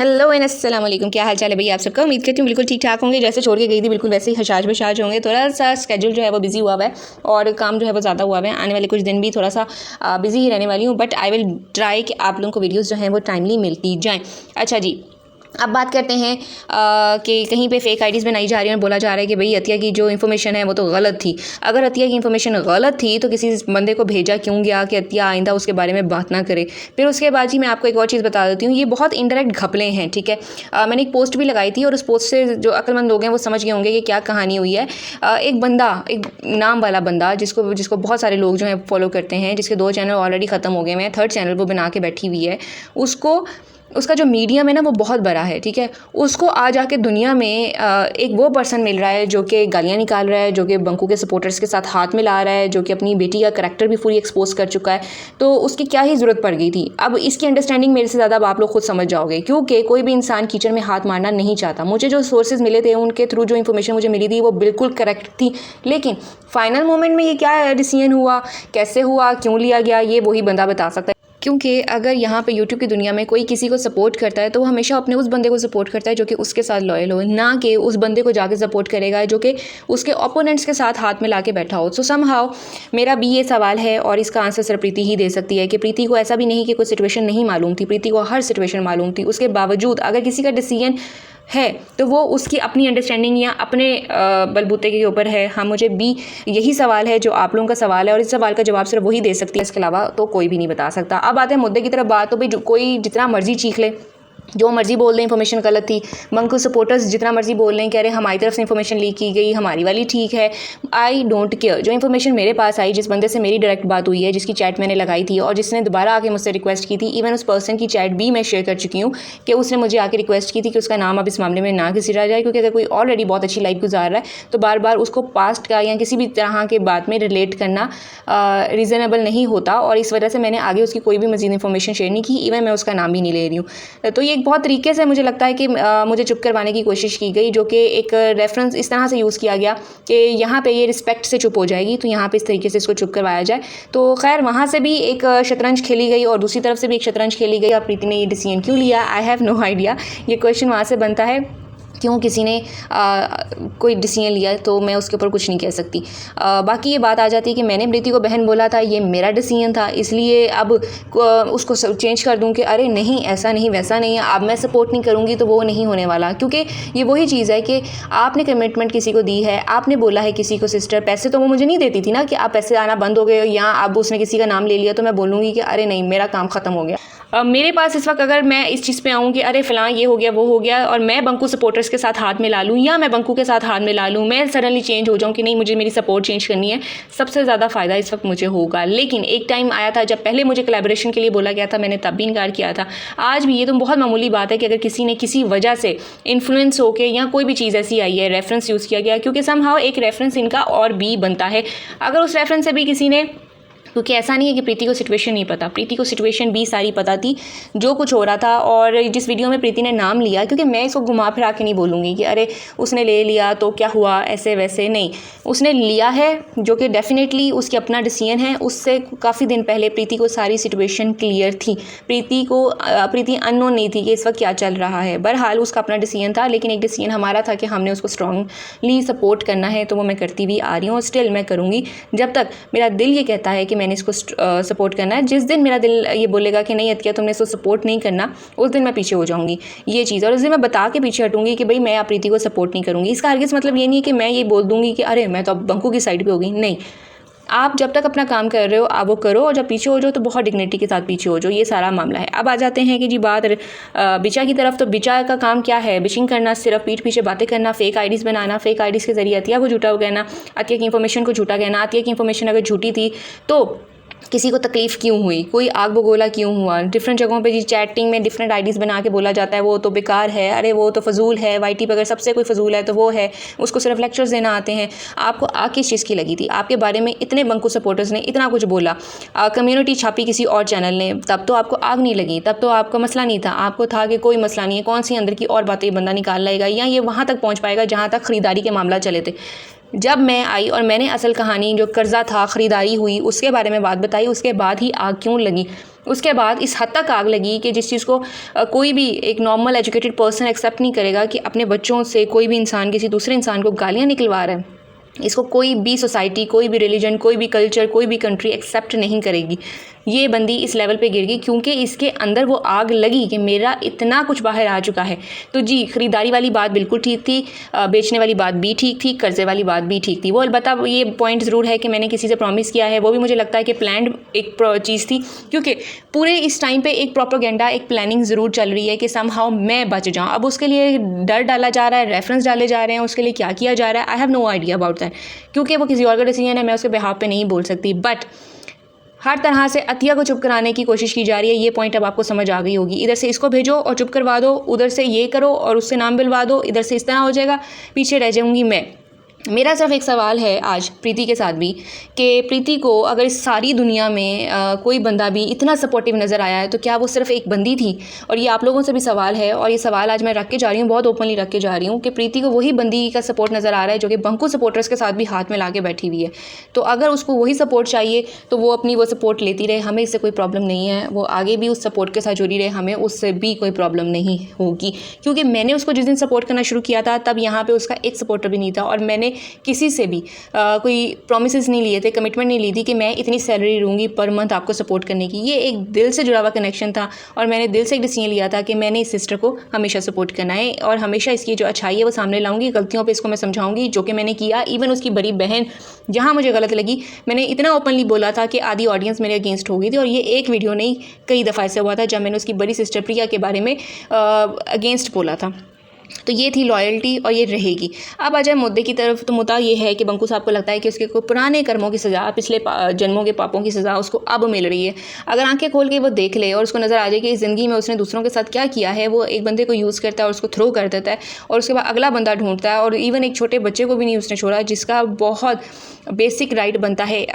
Hello and अस्सलाम वालेकुम। क्या हाल चाल है भैया आप सबका? उम्मीद करती हूँ बिल्कुल ठीक ठाक होंगे। जैसे छोड़ के गई थी बिल्कुल वैसे ही हशाश बशाश होंगे। थोड़ा सा स्केड्यूल जो है वो बिजी हुआ है और काम जो है वो ज़्यादा हुआ है। आने वाले कुछ दिन भी थोड़ा सा बिजी ही रहने वाली हूँ, बट आई विल ट्राई कि आप लोगों को वीडियोज़ जो हैं वो टाइमली मिलती जाएँ। अच्छा जी, अब बात करते हैं कि कहीं पे फेक आईडीज़ बनाई जा रही हैं और बोला जा रहा है कि भाई अतिया की जो इन्फॉर्मेशन है वो तो गलत थी। अगर अतिया की इन्फॉर्मेशन गलत थी तो किसी बंदे को भेजा क्यों गया कि अतिया आइंदा उसके बारे में बात ना करे। फिर उसके बाद ही मैं आपको एक और चीज़ बता देती हूँ, ये बहुत इनडायरेक्ट घपले हैं, ठीक है। मैंने एक पोस्ट भी लगाई थी और उस पोस्ट से जो अक्लमंद लोग हैं वो समझ गए होंगे कि क्या कहानी हुई है। एक बंदा, एक नाम वाला बंदा जिसको बहुत सारे लोग जो है फॉलो करते हैं, जिसके 2 चैनल ऑलरेडी ख़त्म हो गए हैं, 3rd चैनल वो बना के बैठी हुई है। उसका जो मीडियम है ना वो बहुत बड़ा है, ठीक है। उसको आज आके दुनिया में एक वो पर्सन मिल रहा है जो कि गालियाँ निकाल रहा है, जो कि बंकू के सपोर्टर्स के साथ हाथ मिला रहा है, जो कि अपनी बेटी का करैक्टर भी पूरी एक्सपोज कर चुका है। तो उसकी क्या ही ज़रूरत पड़ गई थी। अब इसकी अंडरस्टैंडिंग मेरे से ज़्यादा अब आप लोग खुद समझ जाओगे, क्योंकि कोई भी इंसान कीचड़ में हाथ मारना नहीं चाहता। मुझे जो सोर्सेज मिले थे उनके थ्रू जो इन्फॉर्मेशन मुझे मिली थी वो बिल्कुल करेक्ट थी, लेकिन फाइनल मोमेंट में ये क्या डिसीजन हुआ, कैसे हुआ, क्यों लिया गया, ये वही बंदा बता सकता है। क्योंकि अगर यहाँ पे यूट्यूब की दुनिया में कोई किसी को सपोर्ट करता है तो वो हमेशा अपने उस बंदे को सपोर्ट करता है जो कि उसके साथ लॉयल हो, ना कि उस बंदे को जाके सपोर्ट करेगा जो कि उसके ओपोनेंट्स के साथ हाथ मिला के बैठा हो। सो समहाउ मेरा भी ये सवाल है और इसका आंसर सिर्फ प्रीति ही दे सकती है कि प्रीति को ऐसा भी नहीं कि कोई सिचुएशन नहीं मालूम थी, प्रीति को हर सिचुएशन मालूम थी। उसके बावजूद अगर किसी का डिसीजन है तो वो उसकी अपनी अंडरस्टैंडिंग या अपने बलबूते के ऊपर है। हाँ, मुझे भी यही सवाल है जो आप लोगों का सवाल है और इस सवाल का जवाब सिर्फ वही दे सकती है, इसके अलावा तो कोई भी नहीं बता सकता। अब आते हैं मुद्दे की तरफ। बात तो भाई कोई जितना मर्जी चीख ले, जो मर्जी बोल दें इन्फॉर्मेशन गलत थी। बंकू सपोर्टर्स जितना मर्जी बोल रहे हैं, कह रहे हमारी तरफ से इन्फॉर्मेशन लीक की गई, हमारी वाली ठीक है। I don't care. जो इन्फॉर्मेशन मेरे पास आई, जिस बंदे से मेरी डायरेक्ट बात हुई है, जिसकी चैट मैंने लगाई थी और जिसने दोबारा आके मुझसे रिक्वेस्ट की थी, इवन उस पर्सन की चैट भी मैं शेयर कर चुकी हूँ कि उसने मुझे आके रिक्वेस्ट की थी कि उसका नाम अब इस मामले में ना घिसरा जाए, क्योंकि अगर कोई ऑलरेडी बहुत अच्छी लाइफ गुजार रहा है तो बार बार उसको पास्ट का या किसी भी तरह के बात में रिलेट करना रीज़नेबल नहीं होता। और इस वजह से मैंने आगे उसकी कोई भी मजीद इन्फॉर्मेशन शेयर नहीं की, इवन मैं उसका नाम भी नहीं ले रही हूँ। तो ये एक बहुत तरीके से मुझे लगता है कि मुझे चुप करवाने की कोशिश की गई, जो कि एक रेफरेंस इस तरह से यूज़ किया गया कि यहाँ पे ये रिस्पेक्ट से चुप हो जाएगी तो यहाँ पे इस तरीके से इसको चुप करवाया जाए। तो खैर वहाँ से भी एक शतरंज खेली गई और दूसरी तरफ से भी एक शतरंज खेली गई। और प्रीति ने ये डिसीजन क्यों लिया, आई हैव नो आइडिया। ये क्वेश्चन वहाँ से बनता है क्यों किसी ने कोई डिसीजन लिया, तो मैं उसके ऊपर कुछ नहीं कह सकती। बाकी ये बात आ जाती है कि मैंने प्रीति को बहन बोला था, ये मेरा डिसीजन था, इसलिए अब उसको चेंज कर दूं कि अरे नहीं ऐसा नहीं वैसा नहीं है, अब मैं सपोर्ट नहीं करूंगी तो वो नहीं होने वाला। क्योंकि ये वही चीज़ है कि आपने कमिटमेंट किसी को दी है, आपने बोला है किसी को सिस्टर, पैसे तो वो मुझे नहीं देती थी ना कि आप पैसे आना बंद हो गए या अब उसने किसी का नाम ले लिया तो मैं बोलूँगी कि अरे नहीं मेरा काम ख़त्म हो गया। मेरे पास इस वक्त अगर मैं इस चीज़ पे आऊँ कि अरे फ़लाँ ये हो गया वो हो गया और मैं बंकू सपोर्टर्स के साथ हाथ मिला लूँ या मैं बंकू के साथ हाथ मिला लूँ, मैं सडनली चेंज हो जाऊँ कि नहीं मुझे मेरी सपोर्ट चेंज करनी है, सबसे ज़्यादा फ़ायदा इस वक्त मुझे होगा। लेकिन एक टाइम आया था जब पहले मुझे कोलैबोरेशन के लिए बोला गया था, मैंने तब भी इनकार किया था। आज भी ये तो बहुत मामूली बात है कि अगर किसी ने किसी वजह से इन्फ्लुएंस होकर या कोई भी चीज़ ऐसी आई है, रेफरेंस यूज़ किया गया, क्योंकि समहाउ एक रेफरेंस इनका और भी बनता है। अगर उस रेफरेंस से भी किसी ने, क्योंकि ऐसा नहीं है कि प्रीति को सिचुएशन नहीं पता, प्रीति को सिचुएशन भी सारी पता थी जो कुछ हो रहा था। और जिस वीडियो में प्रीति ने नाम लिया, क्योंकि मैं इसको घुमा फिरा के नहीं बोलूँगी कि अरे उसने ले लिया तो क्या हुआ, ऐसे वैसे नहीं, उसने लिया है जो कि डेफिनेटली उसकी अपना डिसीजन है। उससे काफ़ी दिन पहले प्रीति को सारी सिचुएशन क्लियर थी, प्रीति अननोन नहीं थी कि इस वक्त क्या चल रहा है। बहरहाल उसका अपना डिसीजन था, लेकिन एक डिसीजन हमारा था कि हमने उसको स्ट्रांगली सपोर्ट करना है, तो वो मैं करती भी आ रही हूँ, स्टिल मैं करूँगी जब तक मेरा दिल ये कहता है कि मैंने इसको सपोर्ट करना है। जिस दिन मेरा दिल ये बोलेगा कि नहीं अतिया तुमने इसको सपोर्ट नहीं करना, उस दिन मैं पीछे हो जाऊंगी, ये चीज़। और उस दिन मैं बता के पीछे हटूंगी कि भाई मैं आप प्रीति को सपोर्ट नहीं करूंगी। इसका हरगिज़ मतलब ये नहीं है कि मैं ये बोल दूंगी कि अरे मैं तो अब बंकू की साइड पे हो गई। नहीं, आप जब तक अपना काम कर रहे हो आप वो करो, और जब पीछे हो जाओ तो बहुत डिग्निटी के साथ पीछे हो जाओ, ये सारा मामला है। अब आ जाते हैं कि जी बात बिचा की तरफ। तो बिचा का काम क्या है? बिचिंग करना, सिर्फ पीठ पीछे बातें करना, फेक आईडीज़ बनाना, फेक आईडीज़ के जरिए अतिया को झूठा कहना, अतिया की इन्फॉर्मेशन को झूठा कहना। अतिया की इन्फॉर्मेशन अगर झूठी थी तो किसी को तकलीफ़ क्यों हुई, कोई आग बगोला क्यों हुआ, डिफरेंट जगहों पे जी चैटिंग में डिफरेंट आईडीज़ बना के बोला जाता है वो तो बेकार है, अरे वो तो फजूल है, वाईटी पे अगर सबसे कोई फजूल है तो वो है, उसको सिर्फ लेक्चर्स देना आते हैं। आपको आग किस चीज़ की लगी थी? आपके बारे में इतने बंकू सपोर्टर्स ने इतना कुछ बोला, कम्युनिटी छापी किसी और चैनल ने, तब तो आपको आग नहीं लगी, तब तो आपका मसला नहीं था। आपको था कि कोई मसला नहीं है, कौन सी अंदर की और बातें बंदा निकाल लाएगा या ये वहाँ तक पहुँच पाएगा जहाँ तक ख़रीदारी के मामला चले थे। जब मैं आई और मैंने असल कहानी जो कर्ज़ा था, ख़रीदारी हुई, उसके बारे में बात बताई, उसके बाद ही आग क्यों लगी। उसके बाद इस हद तक आग लगी कि जिस चीज़ को कोई भी एक नॉर्मल एजुकेटेड पर्सन एक्सेप्ट नहीं करेगा कि अपने बच्चों से कोई भी इंसान किसी दूसरे इंसान को गालियाँ निकलवा रहा है। इसको कोई भी सोसाइटी, कोई भी रिलीजन, कोई भी कल्चर, कोई भी कंट्री एक्सेप्ट नहीं करेगी। ये बंदी इस लेवल पे गिर गई क्योंकि इसके अंदर वो आग लगी कि मेरा इतना कुछ बाहर आ चुका है। तो जी, ख़रीदारी वाली बात बिल्कुल ठीक थी, बेचने वाली बात भी ठीक थी, कर्ज़े वाली बात भी ठीक थी। वो अलबत्ता ये पॉइंट ज़रूर है कि मैंने किसी से प्रॉमिस किया है, वो भी मुझे लगता है कि प्लान्ड एक चीज़ थी, क्योंकि पूरे इस टाइम पे एक प्रोपेगेंडा, एक प्लानिंग ज़रूर चल रही है कि समहाउ मैं बच जाऊँ। अब उसके लिए डर डाला जा रहा है, रेफरेंस डाले जा रहे हैं, उसके लिए क्या किया जा रहा है, I have no idea about that, क्योंकि वो किसी और का डिसीजन है, मैं उसके बिहाफ पे नहीं बोल सकती। बट हर तरह से अतिया को चुप कराने की कोशिश की जा रही है। ये पॉइंट अब आपको समझ आ गई होगी। इधर से इसको भेजो और चुप करवा दो, उधर से ये करो और उससे नाम बिलवा दो, इधर से इस तरह हो जाएगा, पीछे रह जाऊंगी मैं। मेरा सिर्फ एक सवाल है आज प्रीति के साथ भी कि प्रीति को अगर इस सारी दुनिया में कोई बंदा भी इतना सपोर्टिव नज़र आया है तो क्या वो सिर्फ एक बंदी थी। और ये आप लोगों से भी सवाल है, और ये सवाल आज मैं रख के जा रही हूँ, बहुत ओपनली रख के जा रही हूँ कि प्रीति को वही बंदी का सपोर्ट नज़र आ रहा है जो कि बंकू सपोर्टर्स के साथ भी हाथ में ला के बैठी हुई है। तो अगर उसको वही सपोर्ट चाहिए तो वो अपनी वो सपोर्ट लेती रहे, हमें इससे कोई प्रॉब्लम नहीं है। वो आगे भी उस सपोर्ट के साथ जुड़ी रहे, हमें उससे भी कोई प्रॉब्लम नहीं होगी, क्योंकि मैंने उसको जिस दिन सपोर्ट करना शुरू किया था तब यहाँ पर उसका एक सपोर्टर भी नहीं था, और मैंने किसी से भी कोई प्रोमिसेस नहीं लिए थे, कमिटमेंट नहीं ली थी कि मैं इतनी सैलरी लूँगी पर मंथ आपको सपोर्ट करने की। ये एक दिल से जुड़ा हुआ कनेक्शन था और मैंने दिल से एक डिसीजन लिया था कि मैंने इस सिस्टर को हमेशा सपोर्ट करना है और हमेशा इसकी जो अच्छाई है वो सामने लाऊंगी, गलतियों पे इसको मैं समझाऊंगी, जो कि मैंने किया। इवन उसकी बड़ी बहन जहाँ मुझे गलत लगी, मैंने इतना ओपनली बोला था कि आधी ऑडियंस मेरे अगेंस्ट हो गई थी, और ये एक वीडियो नहीं कई दफ़ा ऐसे हुआ था जब मैंने उसकी बड़ी सिस्टर प्रिया के बारे में अगेंस्ट बोला था। तो ये थी लॉयल्टी और ये रहेगी। अब आ जाए मुद्दे की तरफ, तो मुद्दा ये है कि बंकू साहब को लगता है कि उसके कोई पुराने कर्मों की सज़ा, पिछले जन्मों के पापों की सज़ा उसको अब मिल रही है। अगर आंखें खोल के वो देख ले और उसको नज़र आ जाए कि इस ज़िंदगी में उसने दूसरों के साथ क्या किया है, वो एक बंदे को यूज़ करता है और उसको थ्रो कर देता है और उसके बाद अगला बंदा ढूंढता है, और इवन एक छोटे बच्चे को भी नहीं उसने छोड़ा जिसका बहुत बेसिक राइट बनता है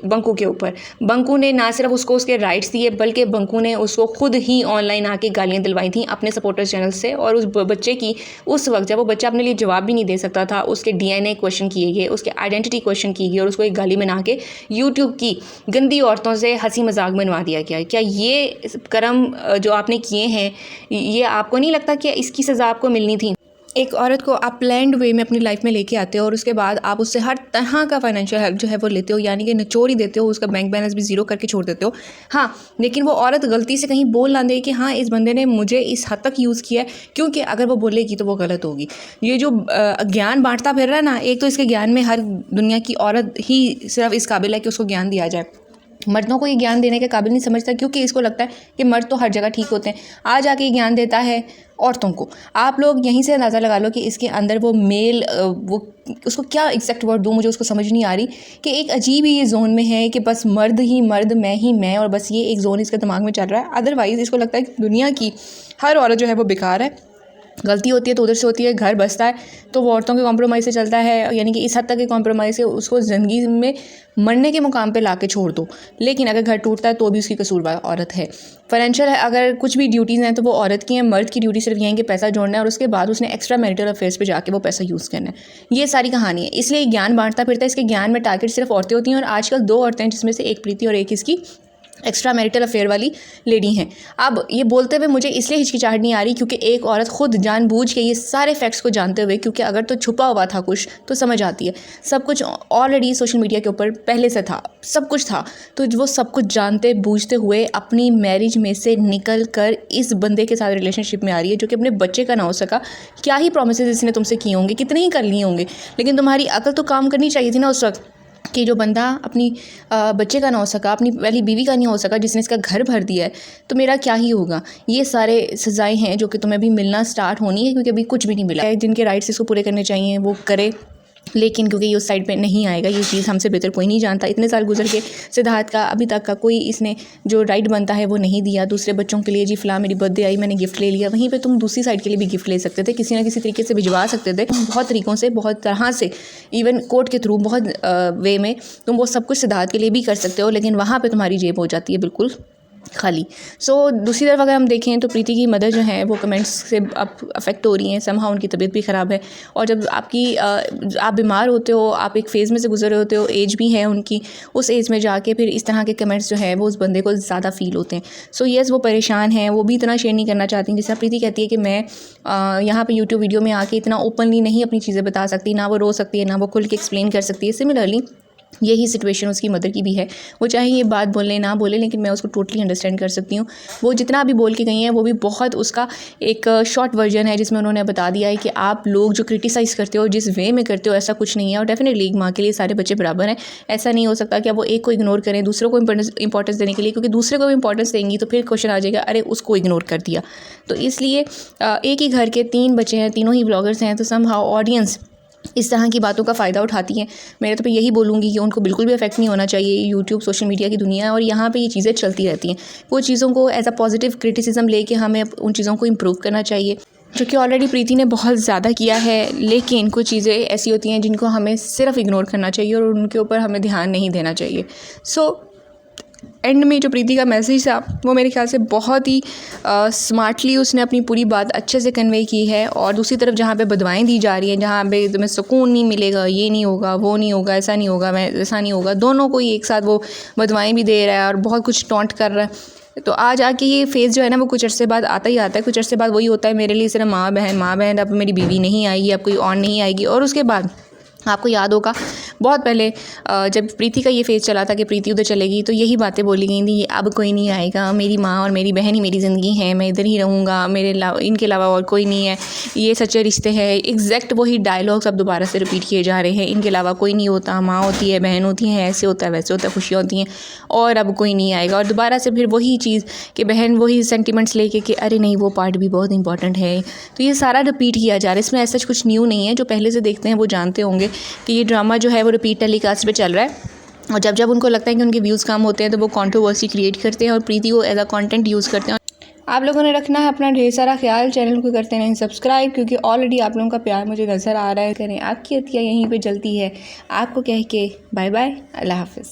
बंकू के ऊपर। बंकू ने ना सिर्फ उसको उसके राइट्स दिए बल्कि बंकू ने उसको खुद ही ऑनलाइन आके गालियाँ दिलवाई थी अपने सपोर्टर्स चैनल से, और उस बच्चे की उस वक्त जब वो बच्चा अपने लिए जवाब भी नहीं दे सकता था, उसके DNA क्वेश्चन किए गए, उसके आइडेंटिटी क्वेश्चन की गई और उसको एक गाली बना के यूट्यूब की गंदी औरतों से हंसी मजाक बनवा दिया गया। क्या ये कर्म जो आपने किए हैं, ये आपको नहीं लगता कि इसकी सज़ा आपको मिलनी थी? एक औरत को आप प्लैंड वे में अपनी लाइफ में लेके आते हो और उसके बाद आप उससे हर तरह का फाइनेंशियल हेल्प जो है वो लेते हो, यानी कि निचोड़ ही देते हो, उसका बैंक बैलेंस भी ज़ीरो करके छोड़ देते हो। हाँ, लेकिन वो औरत गलती से कहीं बोल ना दे कि हाँ इस बंदे ने मुझे इस हद तक यूज़ किया है, क्योंकि अगर वो बोलेगी तो वो गलत होगी। ये जो ज्ञान बांटता फिर रहा है ना, एक तो इसके ज्ञान में हर दुनिया की औरत ही सिर्फ इस काबिल है कि उसको ज्ञान दिया जाए। मर्दों को ये ज्ञान देने के काबिल नहीं समझता, क्योंकि इसको लगता है कि मर्द तो हर जगह ठीक होते हैं। आज आके ज्ञान देता है औरतों को। आप लोग यहीं से अंदाज़ा लगा लो कि इसके अंदर वो मेल, वो उसको क्या एग्जैक्ट वर्ड दूँ, मुझे उसको समझ नहीं आ रही, कि एक अजीब ही ये जोन में है कि बस मर्द ही मर्द, मैं ही मैं, और बस ये एक जोन इसके दिमाग में चल रहा है। अदरवाइज़ इसको लगता है कि दुनिया की हर औरत जो है वो बेकार है, गलती होती है तो उधर से होती है, घर बसता है तो वो औरतों के कॉम्प्रोमाइज़ से चलता है, यानी कि इस हद तक के कॉम्प्रोमाइज़ से उसको ज़िंदगी में मरने के मुकाम पे लाके छोड़ दो। लेकिन अगर घर टूटता है तो भी उसकी कसूरवार औरत है। फाइनेंशियल है, अगर कुछ भी ड्यूटीज़ हैं तो वो औरत की हैं। मर्द की ड्यूटी सिर्फ यहीं कि पैसा जोड़ना है और उसके बाद उसने एक्स्ट्रा मैरिटल अफेयर्स पे जाके वो पैसा यूज़ करना है। ये सारी कहानी है, इसलिए ज्ञान बांटता फिरता है। इसके ज्ञान में टारगेट सिर्फ औरतें होती हैं, और आजकल 2 औरतें हैं जिसमें से एक प्रीति और एक इसकी एक्स्ट्रा मैरिटल अफेयर वाली लेडी हैं। अब ये बोलते हुए मुझे इसलिए हिचकिचाहट नहीं आ रही क्योंकि एक औरत खुद जानबूझ के ये सारे फैक्ट्स को जानते हुए, क्योंकि अगर तो छुपा हुआ था कुछ तो समझ आती है, सब कुछ ऑलरेडी सोशल मीडिया के ऊपर पहले से था, सब कुछ था, तो वो सब कुछ जानते बूझते हुए अपनी मैरिज में से निकल कर इस बंदे के साथ रिलेशनशिप में आ रही है जो कि अपने बच्चे का ना हो सका। क्या ही प्रोमिसेस इसने तुमसे किए होंगे, कितने ही कर लिए होंगे, लेकिन तुम्हारी अकल तो काम करनी चाहिए थी ना उस वक्त कि जो बंदा अपनी बच्चे का ना हो सका, अपनी पहली बीवी का नहीं हो सका, जिसने इसका घर भर दिया है, तो मेरा क्या ही होगा। ये सारे सज़ाएं हैं जो कि तुम्हें अभी मिलना स्टार्ट होनी है, क्योंकि अभी कुछ भी नहीं मिला है। जिनके राइट्स इसको पूरे करने चाहिए वो करे, लेकिन क्योंकि ये उस साइड पे नहीं आएगा, ये चीज़ हमसे बेहतर कोई नहीं जानता। इतने साल गुजर के सिद्धार्थ का अभी तक का कोई इसने जो राइट बनता है वो नहीं दिया। दूसरे बच्चों के लिए जी फ़लाँ मेरी बर्थडे आई मैंने गिफ्ट ले लिया, वहीं पे तुम दूसरी साइड के लिए भी गिफ्ट ले सकते थे, किसी ना किसी तरीके से भिजवा सकते थे, बहुत तरीक़ों से, बहुत तरह से, इवन कोर्ट के थ्रू, बहुत वे में तुम वो सब कुछ सिद्धार्थ के लिए भी कर सकते हो, लेकिन वहाँ पर तुम्हारी जेब हो जाती है बिल्कुल खाली। दूसरी तरफ अगर हम देखें तो प्रीति की मदर जो है वो कमेंट्स से अब अफेक्ट हो रही हैं, समहाउ उनकी तबीयत भी ख़राब है। और जब आप बीमार होते हो, आप एक फ़ेज़ में से गुजर रहे होते हो, एज भी है उनकी, उस एज में जाके फिर इस तरह के कमेंट्स जो है वो उस बंदे को ज़्यादा फ़ील होते हैं। येस, वो परेशान हैं, वो भी इतना शेयर नहीं करना चाहती। जैसे प्रीति कहती है कि मैं यहाँ पे यूट्यूब वीडियो में आके इतना ओपनली नहीं अपनी चीज़ें बता सकती, ना वो रो सकती है, ना वो खुल के एक्सप्लेन कर सकती है। सिमिलरली यही सिचुएशन उसकी मदर की भी है। वो चाहे ये बात बोले ना बोले, लेकिन मैं उसको टोटली अंडरस्टैंड कर सकती हूँ। वो जितना भी बोल के गई हैं वो भी बहुत उसका एक शॉर्ट वर्जन है जिसमें उन्होंने बता दिया है कि आप लोग जो क्रिटिसाइज़ करते हो, जिस वे में करते हो, ऐसा कुछ नहीं है। और डेफिनेटली एक माँ के लिए सारे बच्चे बराबर हैं। ऐसा नहीं हो सकता कि अब वो एक को इग्नोर करें दूसरों को इंपॉर्टेंस देने के लिए, क्योंकि दूसरे को भी इंपॉर्टेंस देंगी तो फिर क्वेश्चन आ जाएगा, अरे उसको इग्नोर कर दिया। तो इसलिए एक ही घर के 3 बच्चे हैं, तीनों ही ब्लॉगर्स हैं, तो समहाउ ऑडियंस इस तरह की बातों का फ़ायदा उठाती हैं। मैं तो यही बोलूँगी कि उनको बिल्कुल भी इफेक्ट नहीं होना चाहिए। यूट्यूब, सोशल मीडिया की दुनिया है और यहाँ पे ये चीज़ें चलती रहती हैं। वो चीज़ों को एज अ पॉजिटिव क्रिटिसिज्म लेके हमें उन चीज़ों को इम्प्रूव करना चाहिए, जो कि ऑलरेडी प्रीति ने बहुत ज़्यादा किया है। लेकिन कुछ चीज़ें ऐसी होती हैं जिनको हमें सिर्फ इग्नोर करना चाहिए और उनके ऊपर हमें ध्यान नहीं देना चाहिए। एंड में जो प्रीति का मैसेज था वो मेरे ख्याल से बहुत ही स्मार्टली उसने अपनी पूरी बात अच्छे से कन्वे की है। और दूसरी तरफ जहाँ पे बदवाएं दी जा रही हैं, जहाँ पे तुम्हें सुकून नहीं मिलेगा, ये नहीं होगा, वो नहीं होगा, ऐसा नहीं होगा, ऐसा नहीं होगा, दोनों को ही एक साथ वो बदवाएं भी दे रहा है और बहुत कुछ टॉन्ट कर रहा है। तो आज आके ये फेज़ जो है ना वो कुछ अर्से बाद आता ही आता है। कुछ अर्से बाद वही होता है मेरे लिए सिर्फ माँ बहन, अब मेरी बीवी नहीं आएगी, अब कोई और नहीं आएगी। और उसके बाद आपको याद होगा बहुत पहले जब प्रीति का ये फेज़ चला था कि प्रीति उधर चलेगी, तो यही बातें बोली गई थी, अब कोई नहीं आएगा, मेरी माँ और मेरी बहन ही मेरी ज़िंदगी है, मैं इधर ही रहूँगा, इनके अलावा और कोई नहीं है, ये सच्चे रिश्ते हैं। एग्जैक्ट वही डायलॉग्स अब दोबारा से रिपीट किए जा रहे हैं, इनके अलावा कोई नहीं होता, माँ होती है, बहन होती है, ऐसे होता है, वैसे होता है, खुशियाँ होती हैं, और अब कोई नहीं आएगा। और दोबारा से फिर वही चीज़ कि बहन वही सेंटिमेंट्स लेके कि अरे नहीं वो पार्ट भी बहुत इंपॉर्टेंट है। तो ये सारा रिपीट किया जा रहा है। इसमें ऐसा कुछ न्यू नहीं है। जो पहले से देखते हैं वो जानते होंगे कि ये ड्रामा जो है वो रिपीट टेलीकास्ट पे चल रहा है। और जब उनको लगता है कि उनके व्यूज़ कम होते हैं तो वो कंट्रोवर्सी क्रिएट करते हैं और प्रीति को एज अ कंटेंट यूज़ करते हैं। आप लोगों ने रखना है अपना ढेर सारा ख्याल। चैनल को करते रहें सब्सक्राइब, क्योंकि ऑलरेडी आप लोगों का प्यार मुझे नज़र आ रहा है। करें आपकी अतिया यहीं पे जलती है। आपको कह के बाय बाय, अल्लाह हाफ़िज़।